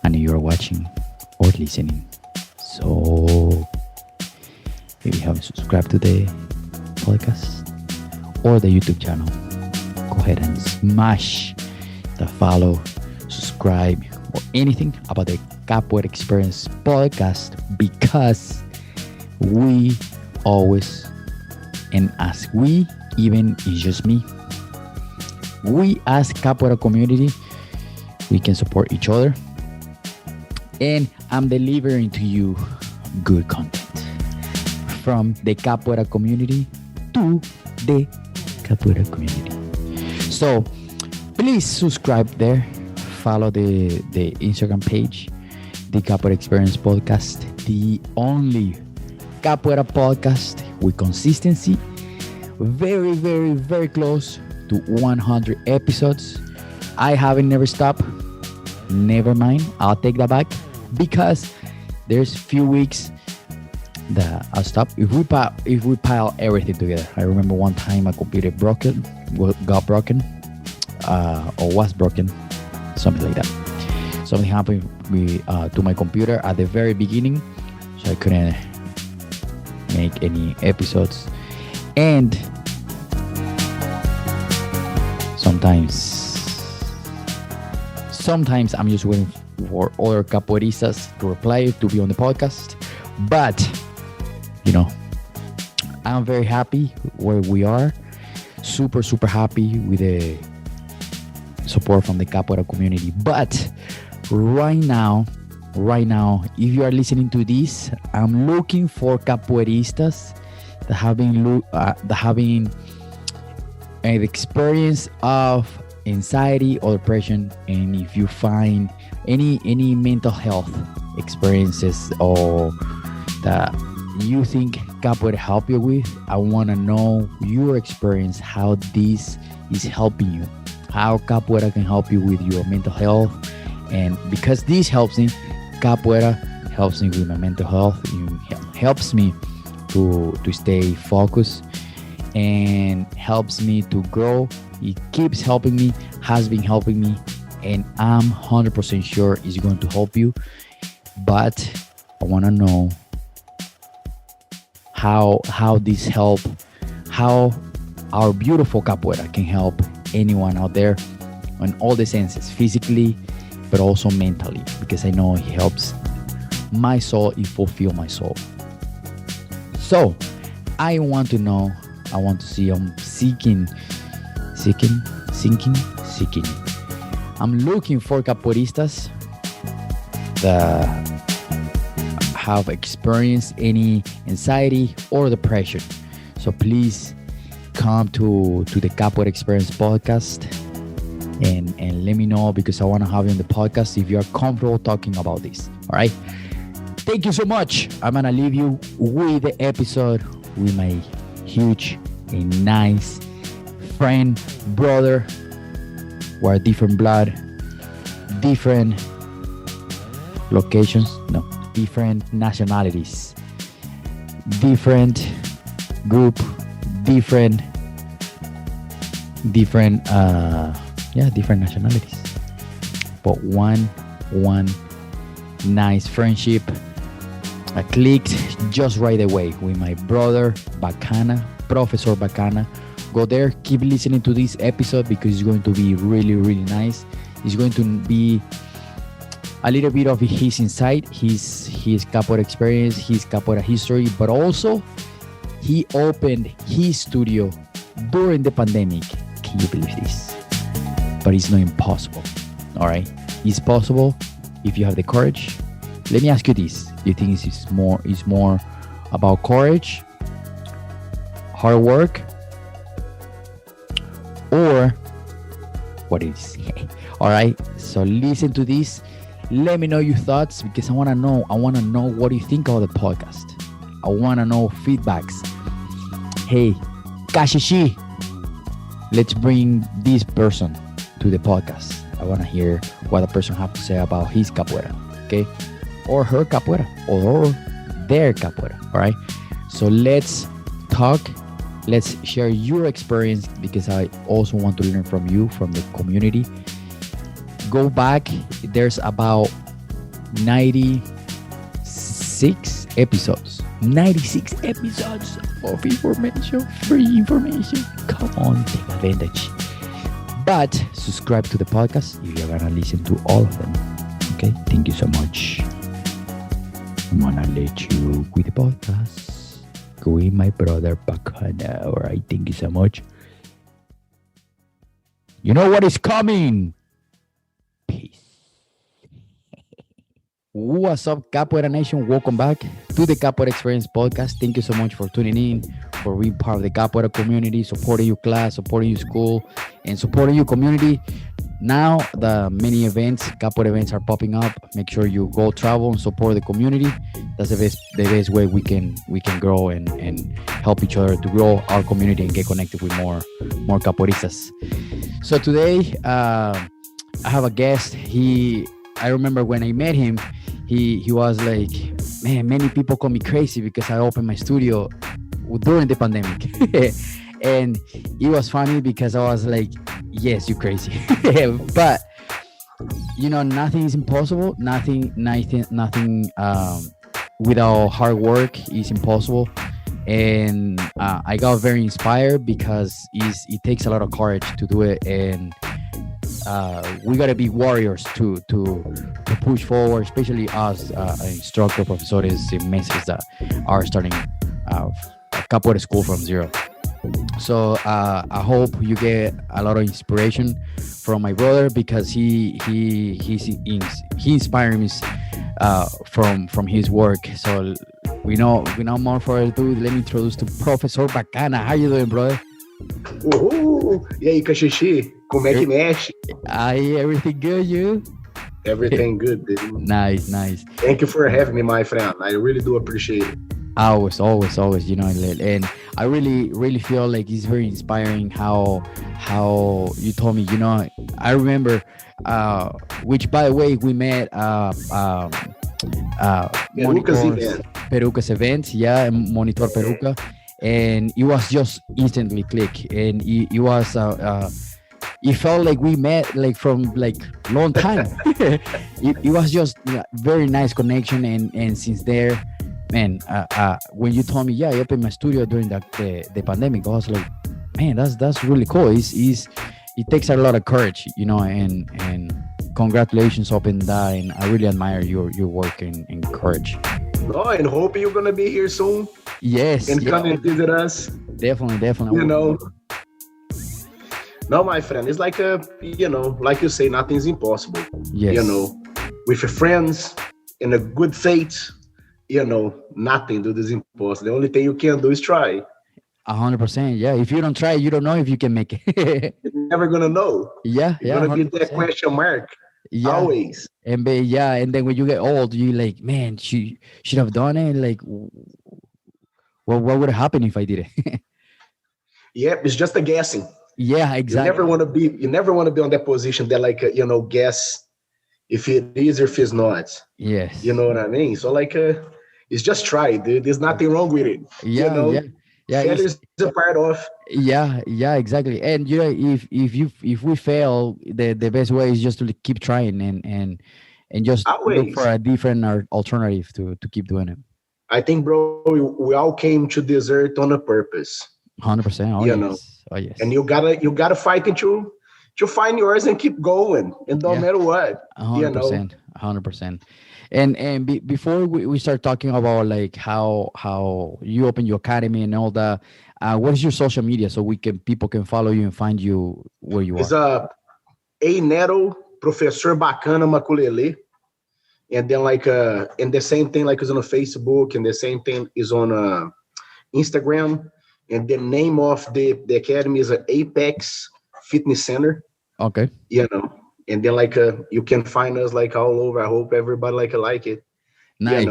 and you're watching or listening. So if you haven't subscribed to the podcast or the YouTube channel, go ahead and smash the follow, subscribe, or anything about the Capoeira Experience podcast, because we always, and as we, even it's just me, we as Capoeira community, we can support each other, and I'm delivering to you good content from the Capoeira community to the Capoeira community. So please subscribe there, follow the Instagram page, the Capoeira Experience podcast, the only Capoeira podcast with consistency, very, very, very close to 100 episodes. I haven't never stopped. Never mind, I'll take that back, because there's few weeks that I'll stop. If we pile everything together, I remember one time my computer got broken, or was broken, something like that. Something happened to my computer at the very beginning, so I couldn't make any episodes. And sometimes I'm just waiting for other capoeiristas to reply to be on the podcast. But I'm very happy where we are. Super happy with the support from the Capoeira community. But right now, if you are listening to this, I'm looking for capoeiristas that having an experience of anxiety or depression, and if you find any mental health experiences or that you think Capoeira help you with, I want to know your experience, how this is helping you, how Capoeira can help you with your mental health. And because this helps me, Capoeira helps me with my mental health. It helps me to stay focused and helps me to grow. It keeps helping me, has been helping me, and I'm 100% sure it's going to help you. But I want to know how this help, how our beautiful Capoeira can help anyone out there on all the senses, physically, but also mentally, because I know it helps my soul, it fulfills my soul. So I want to know, I want to see, I'm seeking. I'm looking for capoeiristas that have experienced any anxiety or depression. So please come to the Capoeira Experience podcast and let me know, because I want to have you on the podcast if you are comfortable talking about this. All right. Thank you so much. I'm going to leave you with the episode with my huge and nice friend, brother. We're different blood, different locations, no, different nationalities, different group, different nationalities, but one nice friendship. I clicked just right away with my brother Bacana, Professor Bacana. Go there, keep listening to this episode, because it's going to be really, really nice. It's going to be a little bit of his insight, his Capoeira experience, his Capoeira history, but also he opened his studio during the pandemic. Can you believe this? But it's not impossible. All right, it's possible if you have the courage. Let me ask you this: do you think it's more about courage, hard work, or what is? All right, so listen to this. Let me know your thoughts, because I want to know what you think of the podcast. I want to know feedbacks. Hey, Kashishi, let's bring this person to the podcast. I want to hear what the person have to say about his capoeira, okay? Or her capoeira, or their capoeira, all right? So let's talk. Let's share your experience, because I also want to learn from you, from the community. Go back. There's about 96 episodes. 96 episodes of information, free information. Come on, take advantage. But subscribe to the podcast if you're gonna listen to all of them. Okay, thank you so much. I'm gonna let you with the podcast. Go in, my brother Bacana. All right, thank you so much. You know what is coming. Peace. What's up, Capoeira Nation? Welcome back to the Capoeira Experience podcast. Thank you so much for tuning in, for being part of the Capoeira community, supporting your class, supporting your school, and supporting your community. Now, the many events, Capoeira events are popping up. Make sure you go travel and support the community. That's the best way we can grow and help each other to grow our community and get connected with more capoeiristas. So today, I have a guest. I remember when I met him, he was like, man, many people call me crazy because I opened my studio during the pandemic. And it was funny because I was like, yes, you're crazy. But, nothing is impossible. Nothing without hard work is impossible. And I got very inspired because it takes a lot of courage to do it. And we got to be warriors to push forward, especially us instructor professores and mestres that are starting capoeira school from zero. So I hope you get a lot of inspiration from my brother because he inspired me from his work. So we know more for ado. Let me introduce to Professor Bacana. How you doing, brother? Uhul! E aí, Caxixi? Como é que mexe? Everything good, you? Everything good, dude. Nice. Thank you for having me, my friend. I really do appreciate it. Always, and I really feel like it's very inspiring how you told me, I remember, which by the way, we met, Peruca's event, yeah, Monitor Peruca, and it was just instantly click, and it was, it felt like we met like from like long time. it was just very nice connection, and since there, man, when you told me, I opened my studio during the pandemic, I was like, man, that's really cool. It takes a lot of courage, and congratulations open that, and I really admire your work and courage. Oh, and hope you're gonna be here soon. Yes. And come and visit us. Definitely. No, my friend, it's like like you say, nothing's impossible. Yes. With your friends in a good faith, nothing is impossible. The only thing you can do is try. 100%. Yeah. If you don't try, you don't know if you can make it. You're never gonna know. Yeah. You're gonna get that question mark. Yeah. Always. And then when you get old, you like, man, she should have done it. Like, what would have happened if I did it? Yeah, it's just a guessing. Yeah, exactly. You never want to be on that position that guess if it is or if it's not. Yes. You know what I mean? So it's just try, dude. There's nothing wrong with it. Yeah. Failure is a part of. Yeah, exactly. And if we fail, the best way is just to keep trying and just Always. Look for a different alternative to keep doing it. I think, bro, we all came to this earth on a purpose. 100%. Oh yes. And you gotta fight to find yours and keep going, and no matter what. 100%. 100%. And before we start talking about like how you open your academy and all that, what is your social media so people can follow you and find you where you are? It's A Neto Professor Bacana Maculele, and then and the same thing is on Facebook, and the same thing is on Instagram, and the name of the academy is Apex Fitness Center. Okay. And then you can find us all over. I hope everybody like it. Nice.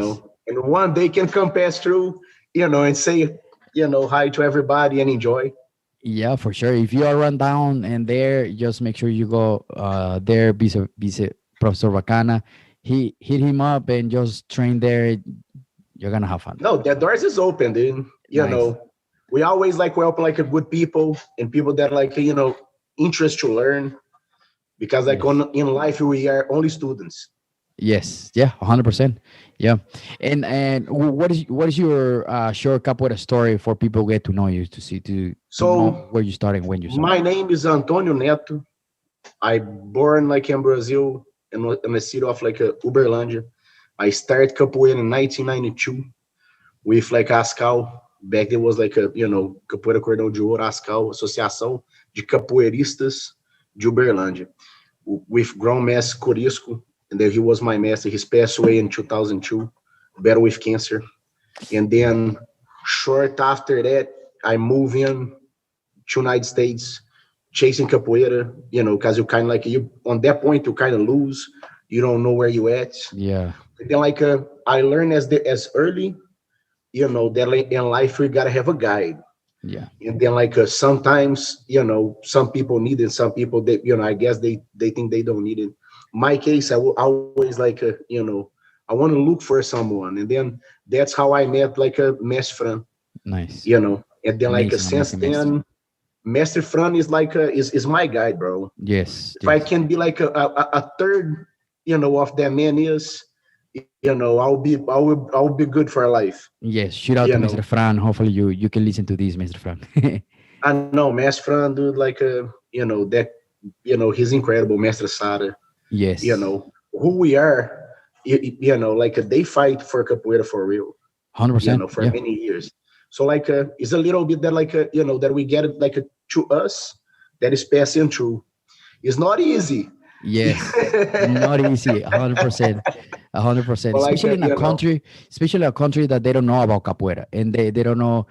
And one day can come pass through, and say, hi to everybody and enjoy. Yeah, for sure. If you are run down and there, just make sure you go there, visit Professor Bacana. Hit him up and just train there. You're gonna have fun. No, the doors is open, dude. Nice. We always welcome a good people and people that interest to learn. Because in life we are only students, Yes, yeah, 100%. Yeah, and what is your short capoeira story for people get to know you to know So where you started and when you started? my name is Antonio Neto. I born like in Brazil in the city of like Uberlândia. I started capoeira in 1992 with like Ascal. Back there was like a, Capoeira Cordão de Ouro, Ascal, Associação de Capoeiristas de Uberlândia, with Grandmaster Corisco. And then he was my master. He passed away in 2002, battle with cancer. And then short after that, I moved in to United States, chasing capoeira, because you kind of like, you on that point, you kind of lose. You don't know where you at. Yeah, And then like I learned as early, that like, in life we gotta have a guide. yeah, And then like sometimes, some people need it, some people that, I guess they think they don't need it. My case, I will always like I want to look for someone. And then that's how I met like a Mestre, nice, and then like amazing, since amazing master. then, Mestre Fran is like is my guide, bro. Yes, If I yes, can be like a third, of that man is, I'll be good for life. yes. Shout out You to know, Mr. Fran. Hopefully you can listen to this, Mr. Fran. I know Mestre Fran, dude, like that, he's incredible, Mestre Sada. Yes, Who we are, like they fight for capoeira for real, 100%. for Yeah. many years. So like it's a little bit that like that we get it like to us that is passing through. It's not easy. Yes, not easy. 100%, 100%. But like Especially a country that they don't know about capoeira, and they don't know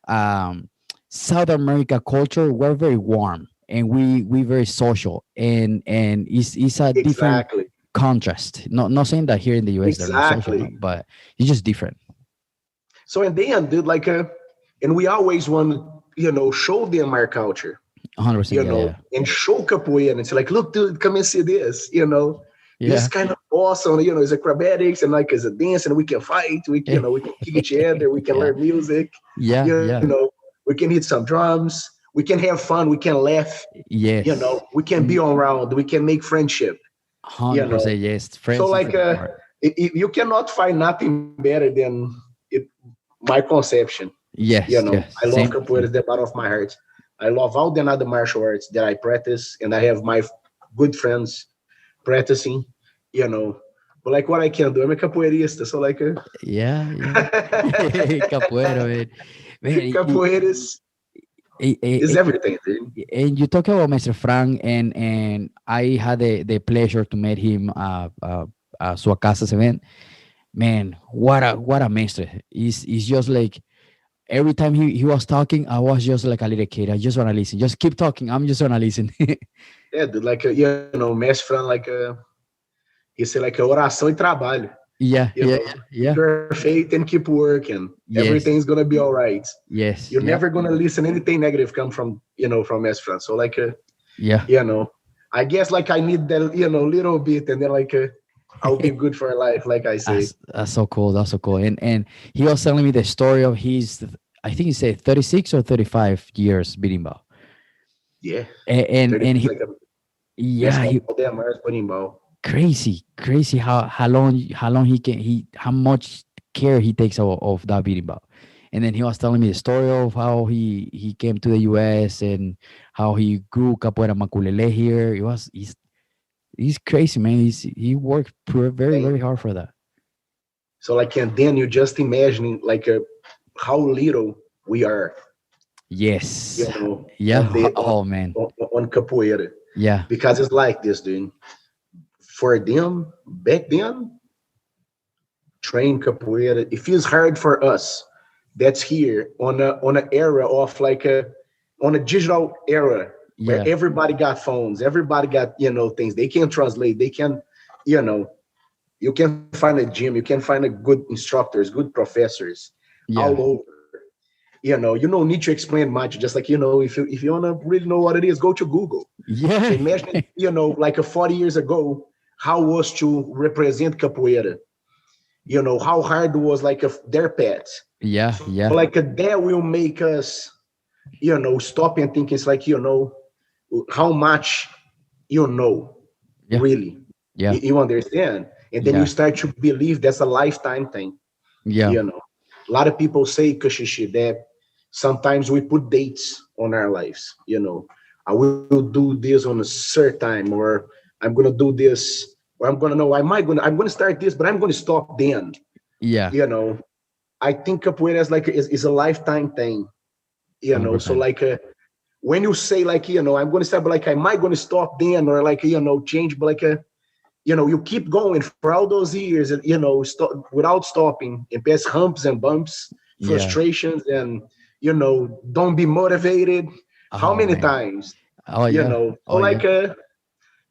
um, South America culture. We're very warm, and we very social, and it's a different exactly, contrast. Not saying that here in the US they're not social, no, exactly. but it's just different. So in the end, dude, like and we always want to, show them our culture, 100%. Yeah, yeah, and show capoeira. And it's like, look, dude, come and see this, this is yeah. kind of awesome. It's acrobatics and like it's a dance, and we can fight. We can kick each other. We can Yeah, learn music. yeah, yeah. We can hit some drums. We can have fun. We can laugh. Yes, We can be around. We can make friendship. You know. 100%. Yes, So friends is the like, best part. you cannot find nothing better than it, my conception. Yes, yes. I love Same. capoeira is the bottom of my heart. I love all the other martial arts that I practice, and I have my good friends practicing. You know, but like what I can do, I'm a capoeirista, so like Yeah, yeah. Capoeira, man. Man, capoeira is everything, dude. and you talk about Mr. Frank, and I had the pleasure to meet him Sua Casa's event. Man, what a master! He's just like every time he was talking, I was just like a little kid. I just wanna listen. Just keep talking. I'm just wanna listen. Yeah, dude, like Mestre Fran, like he said, like oração e trabalho. Yeah, yeah, yeah, Keep yeah. your faith and keep working. Yes, Everything's gonna be all right. yes, You're yeah, never gonna listen anything negative come from from Mestre Fran. So like yeah. you know, I guess like I need that little bit, and then like I'll be good for life, like I say. That's so cool. That's so cool. And he was telling me the story of his, I think he said 36 or 35 years beating ball. Yeah, And 30 he, like a yeah, mescal he damn Mars putting ball. crazy how long how much care he takes of that beating ball. And then he was telling me the story of how he came to the US and how he grew capoeira maculele here. He's crazy, man. He worked very, Thing. very hard for that. So like, and then you just imagining like how little we are, Yes. on Yeah. the Oh man. on capoeira, Yeah. because it's like this, dude. For them back then, train capoeira. It feels hard for us. That's here on an era of like on a digital era where Yeah. everybody got phones, everybody got things. They can translate. They can, you know, you can find a gym. You can find a good instructors, good professors all Yeah. over. You don't need to explain much. Just like if you wanna really know what it is, go to Google. So Yeah. imagine like 40 years ago, how was to represent capoeira. How hard was like their pets. Yeah. So Yeah. like that will make us stop and think. It's like how much you know Yeah. really. Yeah. You understand? And then you Yeah. start to believe that's a lifetime thing. Yeah. You know, a lot of people say, Kashishi, that sometimes we put dates on our lives. I will do this on a certain time, or I'm gonna do this, or I'm gonna know I'm gonna start this, but I'm gonna stop then. Yeah. You know, I think capoeira is like is a lifetime thing. So 100%. like when you say like I'm gonna start, but like am I gonna stop then, or like change, but like you keep going for all those years, and without stopping, and past humps and bumps, Yeah. frustrations, and don't be motivated. How Oh many man. times? Oh yeah. So Oh yeah. like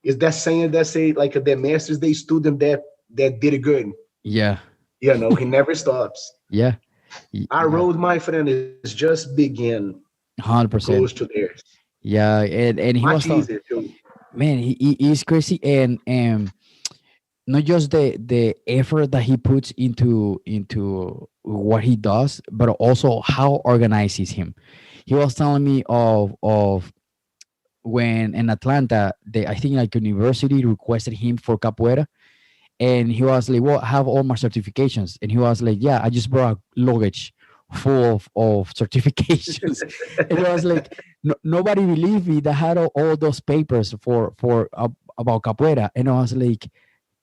is that saying that say like the masters, they student that did it good. Yeah. He never stops. Yeah. Our Yeah. road, my friend, is just begin, close 100%. to theirs. Yeah. And he Much was talking, easier too. man, he's crazy. And not just the effort that he puts into what he does, but also how organized is him. He was telling me of when in Atlanta, they, I think like university requested him for capoeira, and he was like, "Well, I have all my certifications," and he was like, "Yeah, I just brought a luggage full of certifications," and he was like, no, "Nobody believed me that had all those papers for about capoeira," and I was like,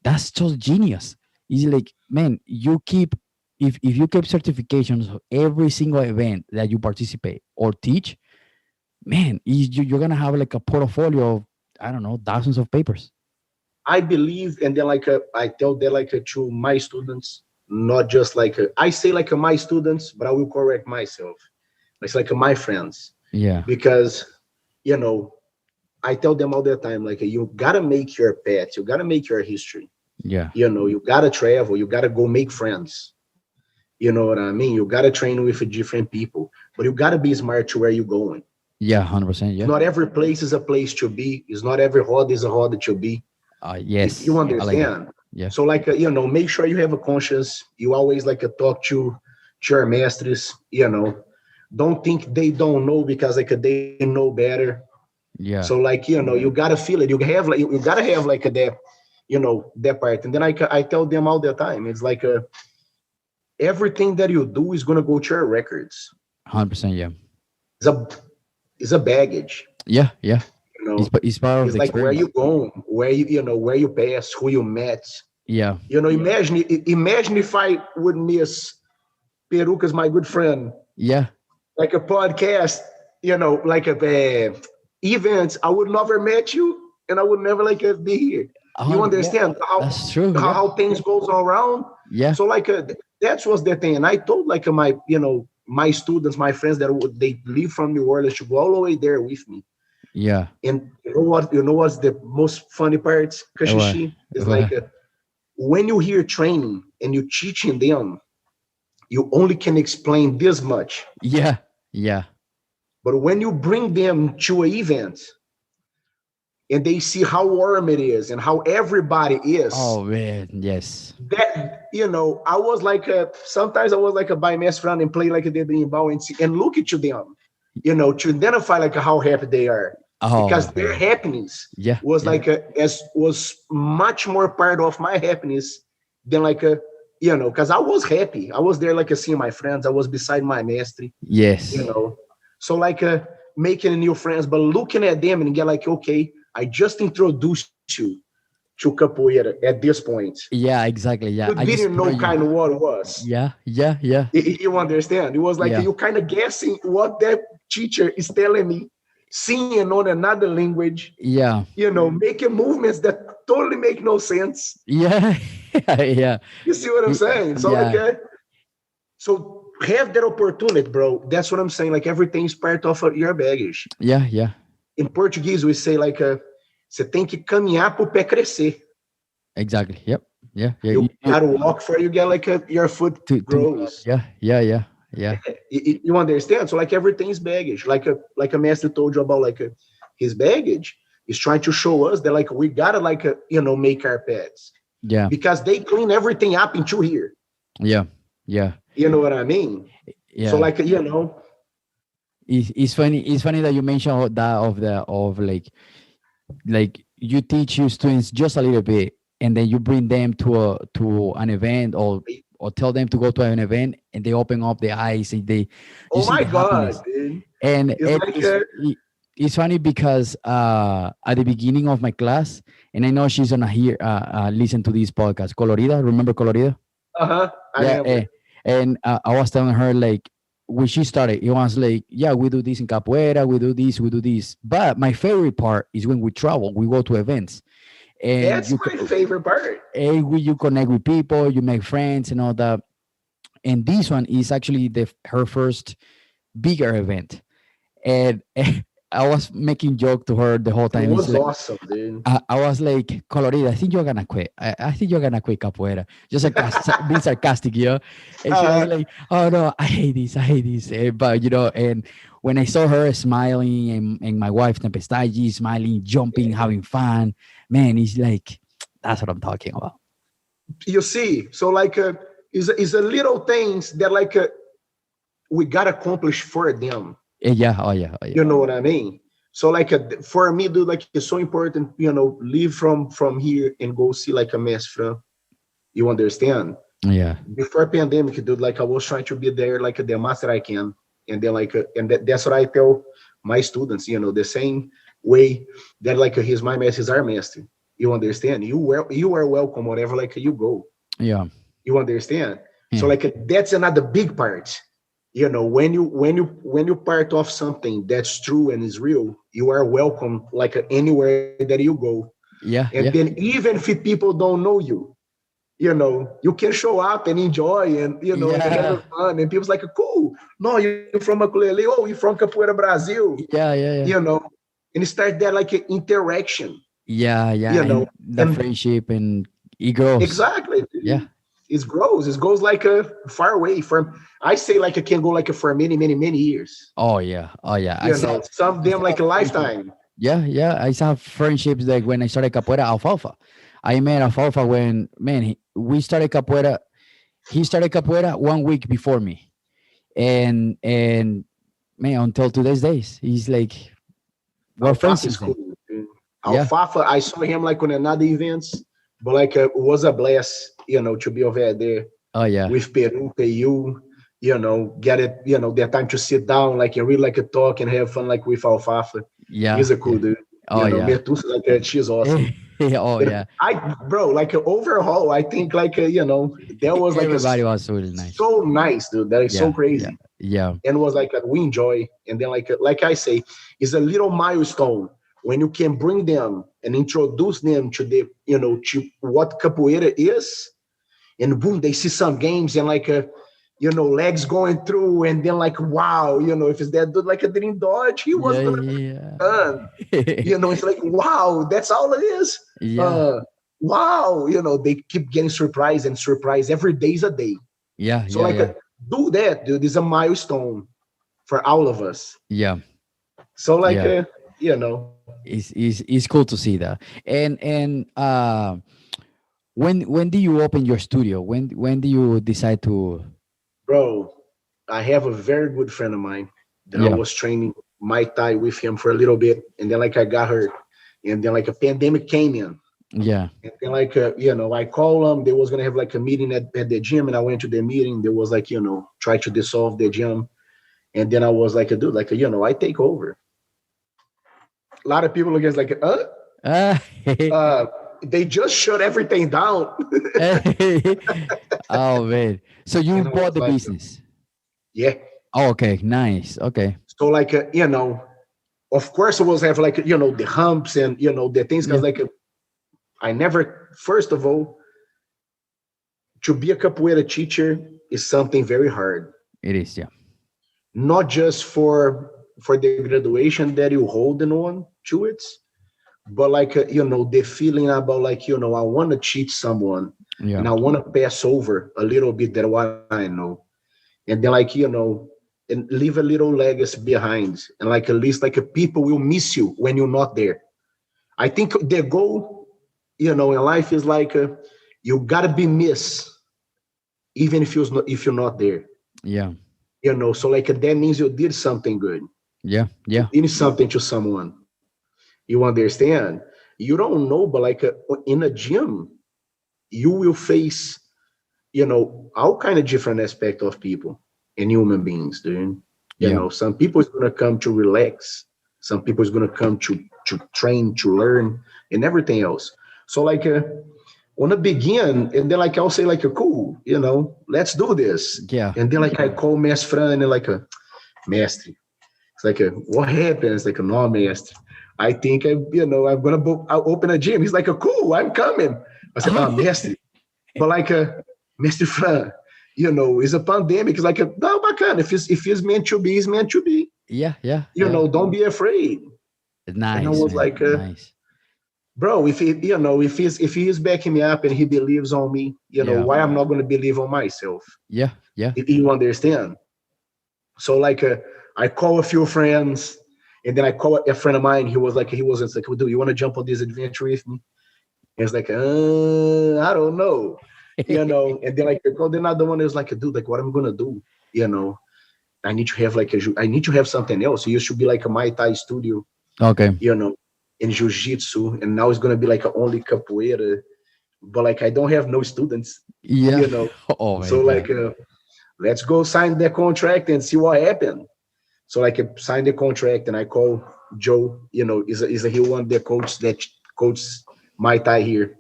"That's just genius." He's like, "Man, you keep." If you keep certifications of every single event that you participate or teach, man, you're gonna have like a portfolio of, I don't know, thousands of papers. I believe, and then like I tell that like to my students, not just like I say like my students, but I will correct myself. It's like my friends, Yeah, because you know I tell them all the time like you gotta make your path, you gotta make your history. yeah, You gotta travel, you gotta go make friends. You know what I mean? You gotta train with different people, but you gotta be smart to where you're going. yeah, 100%. Yeah, Not every place is a place to be. It's not every horde is a horde to be. You yes, I like that. understand? Yeah, So like make sure you have a conscience. You always like talk to your masters. Don't think they don't know because like they know better. So yeah, like you gotta feel it. You have like you gotta have like that that part. And then I tell them all the time. It's like everything that you do is gonna go to your records. 100%. Yeah, It's a it's a baggage. yeah, yeah. You know, It's part of it's the like where experience. you going, where where you pass, who you met. Yeah, Imagine if I would miss Peruca's my good friend, yeah, like a podcast, like a events. I would never met you, and I would never like be here. You 100. Yeah, understand that's true. how, Yeah, how things goes around. yeah, So like that was the thing, and I told like my my students, my friends that they leave from New Orleans to go all the way there with me. yeah. And you know what's the most funny part, What? Kashishi, is like What? when you hear training and you teaching them, you only can explain this much. Yeah, yeah. But when you bring them to an event and they see how warm it is and how everybody is, Oh man, yes. that I was like sometimes I was like a by mess friend and play like a dead ball and see and look at them, to identify like how happy they are. Oh Because their man. happiness Yeah, was yeah. like as was much more part of my happiness than like because I was happy. I was there like seeing my friends. I was beside my mestre, you Yes. know. So like making new friends, but looking at them and get like, okay, I just introduced you to capoeira at this point. Yeah, exactly. You Yeah, I didn't just know brought you. kind of what it was. Yeah, yeah, yeah, You understand? It was like yeah, you kind of guessing what that teacher is telling me, seeing on another language, yeah, making movements that totally make no sense. yeah, yeah, You see what I'm saying? So like, yeah, so have that opportunity, bro. That's what I'm saying. Like everything's part of your baggage. yeah, yeah. In Portuguese, we say like, você tem que caminhar para o pé crescer. Exactly. Yep. Yeah, yeah. You gotta walk for you get like your foot To grows. yeah, yeah, yeah, yeah, You understand? So like everything's baggage. Like a master told you about like his baggage is trying to show us that like we gotta like make our pets yeah, because they clean everything up into here. yeah, yeah, You know what I mean? So yeah. like It's funny. It's funny that you mentioned that of the of like you teach your students just a little bit, and then you bring them to an event, or tell them to go to an event, and they open up their eyes, and you Oh see my the God, happiness. dude. And It's like it's funny because at the beginning of my class, and I know she's gonna hear listen to this podcast, Colorida. Remember Colorida? I Yeah. remember. And I was telling her, like, when she started, it was like, yeah, we do this in capoeira, we do this, we do this. But my favorite part is when we travel, we go to events, and That's my favorite part. you connect with people, you make friends and all that. And this one is actually her first bigger event. And I was making joke to her the whole It time. It's was like, awesome, dude. I was like, Colorida, I think you're gonna quit. I think you're gonna quit capoeira. Just being sarcastic, you know. And she was Uh, like, oh no, I hate this, I hate this. But and when I saw her smiling, and my wife Tempestagi smiling, jumping, having fun, man, it's like, that's what I'm talking about. you see, so like is a little things that like we got to accomplish for them. Yeah, oh yeah, oh yeah, You know what I mean? So like for me, dude, like it's so important, leave from here and go see like a Mestre. You understand? yeah, Before pandemic, dude, like I was trying to be there like the master I can, and then like that's what I tell my students. The same way that like he's my master, he's our master. You understand? You are welcome wherever like you go. yeah, You understand? So yeah, like that's another big part. When you part of something that's true and is real, you are welcome like anywhere that you go. yeah, And yeah, then even if people don't know you, you can show up and enjoy and yeah, have fun. And people's like, cool. No, you're from Maculele. Oh, you're from Capoeira Brazil. yeah, yeah, yeah. You know, and start that like an interaction. Yeah, yeah, You know, and the and friendship, and it grows. exactly. Yeah. It grows. It goes like a far away from. I say like it can go like for many, many, many years. Oh yeah. Oh yeah. Some of I them still like have a friendships. lifetime. Yeah, yeah. I still have friendships, like when I started capoeira. Alfalfa. I met Alfalfa when, man, we started capoeira. He started capoeira 1 week before me, and man, until today's days, he's like, we're friends Alfafa is since then. cool. Dude. Yeah. Alfafa, I saw him like on another events, but like it was a bless, to be over there Oh yeah. with Peru, PU, get it, that time to sit down, like and really like a talk and have fun like with Alfafa. Yeah. He's a Yeah. cool dude. Oh yeah. Metusa like that, she's awesome. Oh yeah. Bro, like overall, I think like that was like a Everybody was really nice. so nice, dude. That is so Yeah. Yeah. crazy. Yeah. And was like we enjoy. And then like I say, it's a little milestone when you can bring them and introduce them to to what capoeira is, and boom, they see some games and like legs going through, and then like wow, if it's that dude like a didn't dodge, he was Yeah. gonna Yeah. done. It's like wow, that's all it is. Yeah. Wow, they keep getting surprised and surprised every day is a day. Yeah. So Yeah. like Yeah. do that, dude. Is a milestone for all of us. Yeah. So like Yeah. you know, It's cool to see that. And when do you open your studio? When do you decide to? bro, I have a very good friend of mine that I Yeah. was training Mai Tai with him for a little bit, and then like I got hurt, and then like a pandemic came in, Yeah. and then like I called them. They was gonna have like a meeting at the gym, and I went to the meeting. There was like try to dissolve the gym, and then I was like, dude, like I take over. A lot of people against like, Ah, they just shut everything down. oh man. So you And I bought was the like, business. yeah. Oh, okay. Nice. Okay. So like, of course it was have like, the humps and, the things. Cause Yeah. like, I never, first of all, to be a capoeira teacher is something very hard. It is. Yeah. Not just for the graduation that you holding on to it, but like, the feeling about like, I want to teach someone Yeah. and I want to pass over a little bit that what I know. And then like, and leave a little legacy behind. And like, at least like people will miss you when you're not there. I think the goal, in life is like, you gotta be missed, even if you're not there, Yeah. so like that means you did something good. Yeah. Yeah. You did something to someone. You understand? You don't know, but like in a gym, you will face, you know, all kind of different aspect of people and human beings, dude. You Yeah. know, some people is gonna come to relax, some people is gonna come to train, to learn, and everything else. So like wanna begin, and then like I'll say like cool, you know, let's do this. Yeah. And then like I call Mestre and like Mestre. It's like what happens? Like no, Mestre. I think you know, I'm gonna I'll open a gym. He's like cool, I'm coming. I said, Mestre. But like Mr. Fran, you know, it's a pandemic. It's like no, bacana. If it's meant to be, it's meant to be. Yeah. Yeah. You Yeah. know, don't be afraid. And I Nice, was man. like, Nice. bro, if he, you know, if he is backing me up and he believes on me, you know, Yeah. why I'm not going to believe on myself? Yeah. Yeah. If you understand. So like, I call a few friends, and then I call a friend of mine. He was like, dude, you want to jump on this adventure with me? And it's like, I don't know, you know. And then like, called another one. Is like, dude, like, what am I gonna do? You know, I need to have like I need to have something else. It used to be like a Muay Thai studio, Okay. you know, in Jiu-Jitsu, and now it's gonna be like only capoeira. But like, I don't have no students, Yeah. you know. Oh my So God. like, let's go sign the contract and see what happened. So like, I signed the contract, and I call Joe. You know, is a he one the coach that coach Muay Thai here.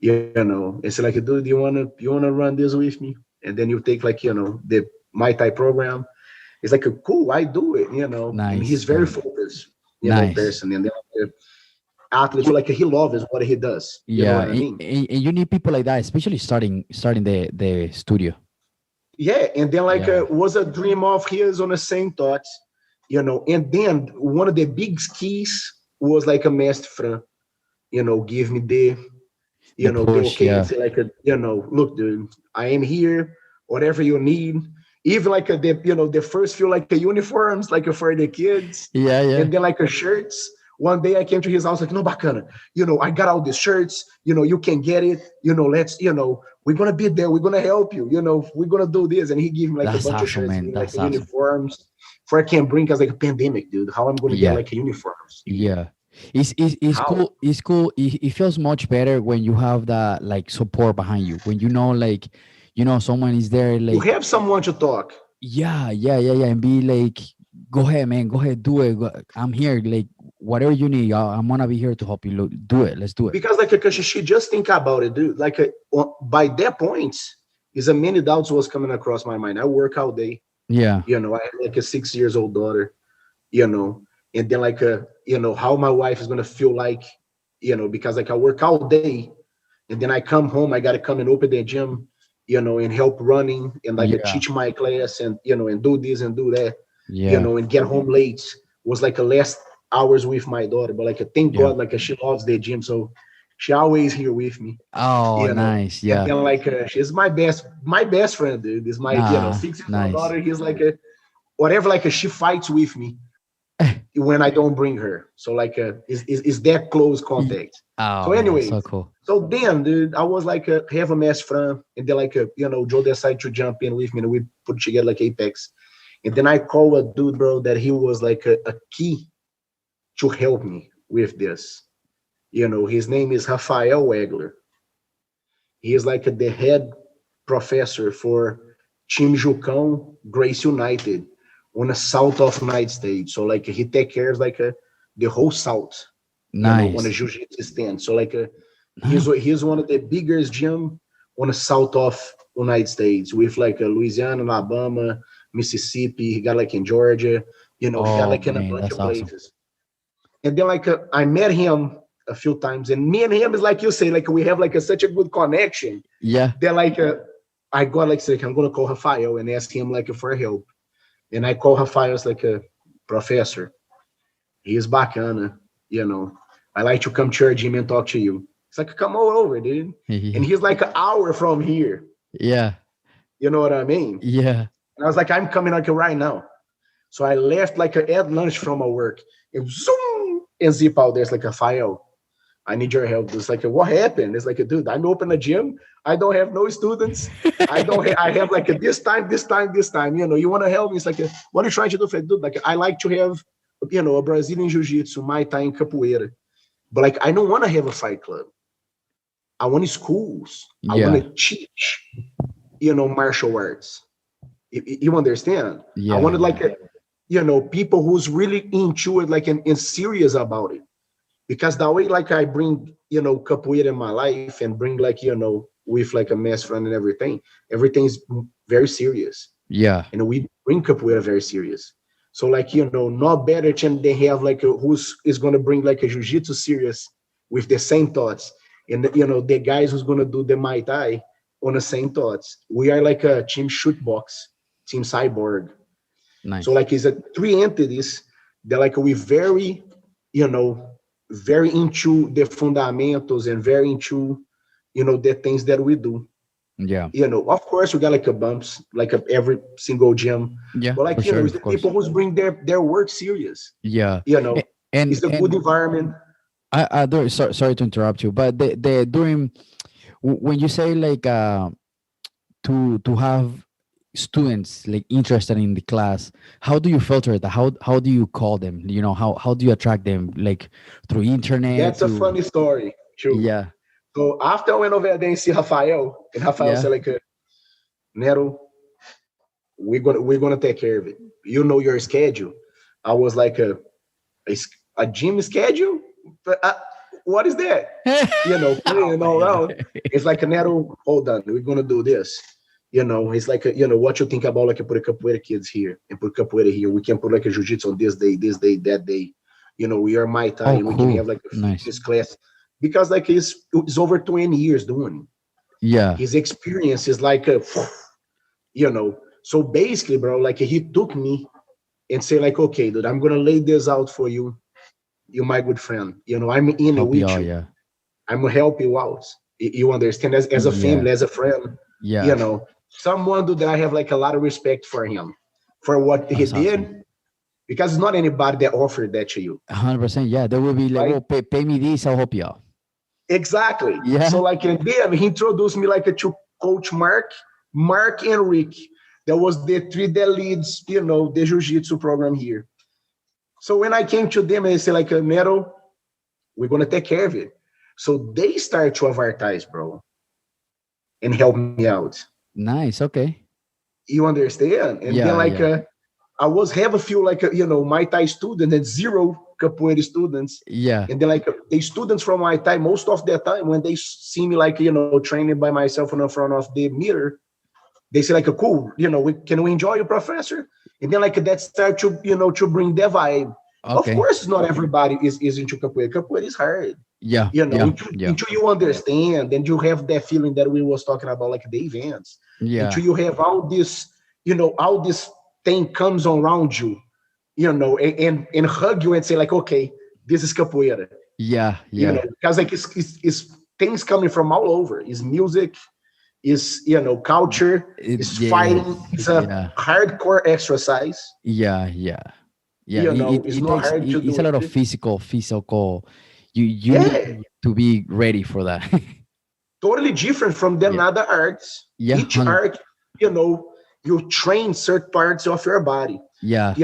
You know, it's like, dude, you wanna run this with me? And then you take like, you know, the Muay Thai program. It's like cool, I do it, you know. And he's Nice, very man. focused, you know, Nice. person. And then like, athlete, so like he loves what he does. You know Yeah. what I mean? And you need people like that, especially starting the studio. Yeah. And then like Yeah. was a dream of his on the same thoughts, you know. And then one of the big keys was like a Mestre Fran, you know, give me The the push. okay and Yeah. say like you know, look, dude, I am here, whatever you need. Even like the first few like uniforms like for the kids, Yeah. Yeah. and then like shirts. One day I came to his house like, no, bacana, you know, I got all these shirts, you know, you can get it, you know, let's, you know, we're gonna be there, we're gonna help you, you know, we're gonna do this. And he gave me like a That's bunch of awesome, shirts, man. like That's awesome. uniforms for I can bring, because like a pandemic, dude, how I'm gonna get Yeah. like uniforms here? Yeah. It's How? cool. It's cool. It feels much better when you have that like support behind you. When you know, like, someone is there, You like, have someone to talk. yeah, yeah, yeah, yeah, and be like, go ahead, man, go ahead, do it. I'm here. Like, whatever you need, I'm gonna be here to help you. Look, do it. Let's do it. Because like because she just think about it, dude. Like by that point, is a many doubts was coming across my mind. I work all day, Yeah. you know. I have like a 6 years old daughter, you know, and then like you know, how my wife is gonna feel like, you know, because like I work all day, and then I come home, I gotta come and open the gym, you know, and help running and like Yeah. teach my class, and you know, and do this and do that, you Yeah. know, and get home late. Was like a last hours with my daughter, but like thank Yeah. God, like she loves the gym, so she always here with me, Oh, you know. nice. And Yeah. then like she's my best friend, dude. Is my Nah. 6 years old Nice. daughter. He's like whatever, like she fights with me when I don't bring her. So like is that close contact. Oh So man, that's anyways, so cool. so then, dude, I was like have a Mestre Fran, and then like you know, Joe decided to jump in with me, and we put together like Apex. And then I call a dude, bro, that he was like a key to help me with this. You know, his name is Rafael Wegler. He is like the head professor for Team Jucão Grace United on the south of United States. So like he take care of like the whole south, you know, on a Nice. jiu-jitsu stand. So like Nice. he's one of the biggest gym on the south of United States, with like Louisiana, Alabama, Mississippi. He got like in Georgia, you know, he got Oh like in a man, bunch that's of awesome. places. And then like I met him a few times, and me and him is like you say, like we have like such a good connection Yeah. that like I got like say I'm gonna call Rafael and ask him like for help. And I call Rafael as like a professor. He is bacana, you know. I like to come to your gym and talk to you. It's like, come on over, dude. And he's like an hour from here. Yeah. You know what I mean? Yeah. And I was like, I'm coming like right now. So I left like at lunch from my work and zoom and zip out. There's like a file. I need your help. It's like, what happened? It's like, dude, I'm open a gym. I don't have no students. I have like this time, this time, this time. You know, you want to help me? It's like, what are you trying to do? Dude, like I like to have, you know, a Brazilian jiu-jitsu, Muay Thai, and capoeira. But like, I don't want to have a fight club. I want schools. I Yeah. want to teach, martial arts. You understand? Yeah. I wanted like, people who's really into it, like, and serious about it. Because that way, like, I bring, capoeira in my life and bring, like, with like a Mestre and everything's very serious. Yeah. And we bring capoeira very serious. So, like, not better than they have like who's is going to bring like a jiu-jitsu serious with the same thoughts. And, the guys who's going to do the Muay Thai on the same thoughts. We are like a team shootbox, team cyborg. Nice. So, like, it's a three entities that, like, we very, very into the fundamentals and very into, the things that we do. Yeah. Of course, we got like a bumps, like every single gym. Yeah. But, like, For sure, it's the of course. people who's bring their work serious. Yeah. And It's a good environment. sorry to interrupt you, but the during when you say like to have students like interested in the class, how do you filter that? How do you call them? How do you attract them? Like through internet? That's a funny story, too. Yeah. So after I went over there and see Rafael, and Rafael Yeah. said, like, Nero, we're gonna take care of it. You know your schedule. I was like a gym schedule, but what is that? Playing all around. It's like, Nero, hold on, we're gonna do this. It's like what you think about, like, put a capoeira kids here and put capoeira here. We can put like a jiu-jitsu on this day, that day. We are Muay Thai, and we cool. can have like a Nice. fitness class. Because, like, he's over 20 years doing it. Yeah. His experience is like so basically, bro, like, he took me and say, like, okay, dude, I'm gonna lay this out for you. You're my good friend. I'm in it Help with you out, you. yeah. I'm gonna help you out. You understand? As a family, as a friend. Yeah. Someone, dude, that I have like a lot of respect for him, for what he That's did. awesome. Because it's not anybody that offered that to you. 100%. Yeah. They will be like, Right? oh, pay me this, I'll help you out. Exactly. Yeah. So, like, and then he introduced me like to Coach Mark and Rick. That was the three that leads, the jiu-jitsu program here. So when I came to them and they said, like, Nero, we're gonna take care of it. So they start to advertise, bro, and help me out. Nice. Okay. You understand? And then, like, I have a few, like, Muay Thai students and zero capoeira students. Yeah. And then, like, the students from Muay Thai, most of the time, when they see me, like, training by myself in front of the mirror, they say, like, cool, can we enjoy you, professor? And then, like, that start to, to bring the vibe. Okay. Of course, not everybody is into capoeira. Capoeira is hard. Yeah. Until you understand, and you have that feeling that we was talking about, like, the events. Yeah. Until you have all this, all this thing comes around you, and hug you and say, like, okay, this is capoeira. Yeah. Yeah. Because, like, it's things coming from all over. It's music, is culture, it's fighting. It's a hardcore exercise. Yeah. It's not hard to do. It's a lot of physical. You need to be ready for that. Totally different from the other arts. Yeah. Each art, you train certain parts of your body. Yeah.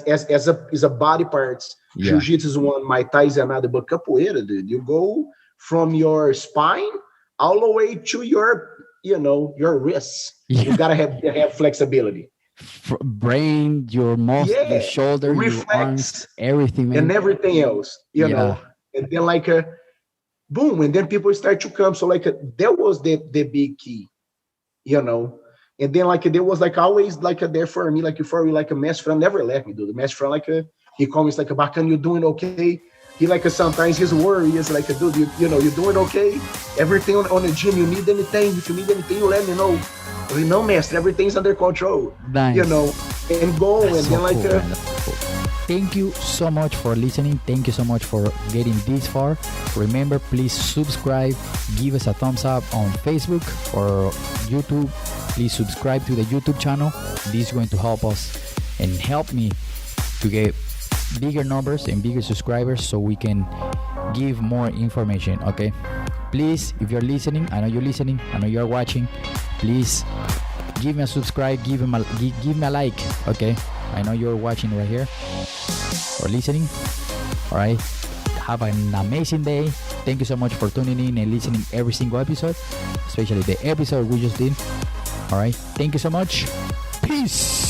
As a body parts. Yeah. Jiu-jitsu is one, Muay Thai is another, but capoeira, dude, you go from your spine all the way to your wrists. Yeah. You gotta have flexibility. Brain, your muscle, your shoulder, reflex, your arms, everything, man. And everything else, and then, like, boom, and then people start to come. So, like, that was the big key, and then, like, there was, like, always, like, there for me, like, a Mestre never left me, dude. The Mestre, like, he called me, like, Bacana, you doing okay? He, like, sometimes his worry is like, dude, you're doing okay? Everything on the gym, you need anything? If you need anything, you let me know. We know, Mestre, everything's under control. Nice. And go. That's and then, cool, like, thank you so much for listening. Thank you so much for getting this far. Remember, please subscribe, give us a thumbs up on Facebook or YouTube. Please subscribe to the YouTube channel. This is going to help us and help me to get bigger numbers and bigger subscribers so we can give more information. Okay, please, if you're listening, I know you're listening, I know you're watching, please give me a subscribe, give me a like. Okay, I know you're watching right here or listening. All right, have an amazing day. Thank you so much for tuning in and listening every single episode, especially the episode we just did. All right. Thank you so much. Peace.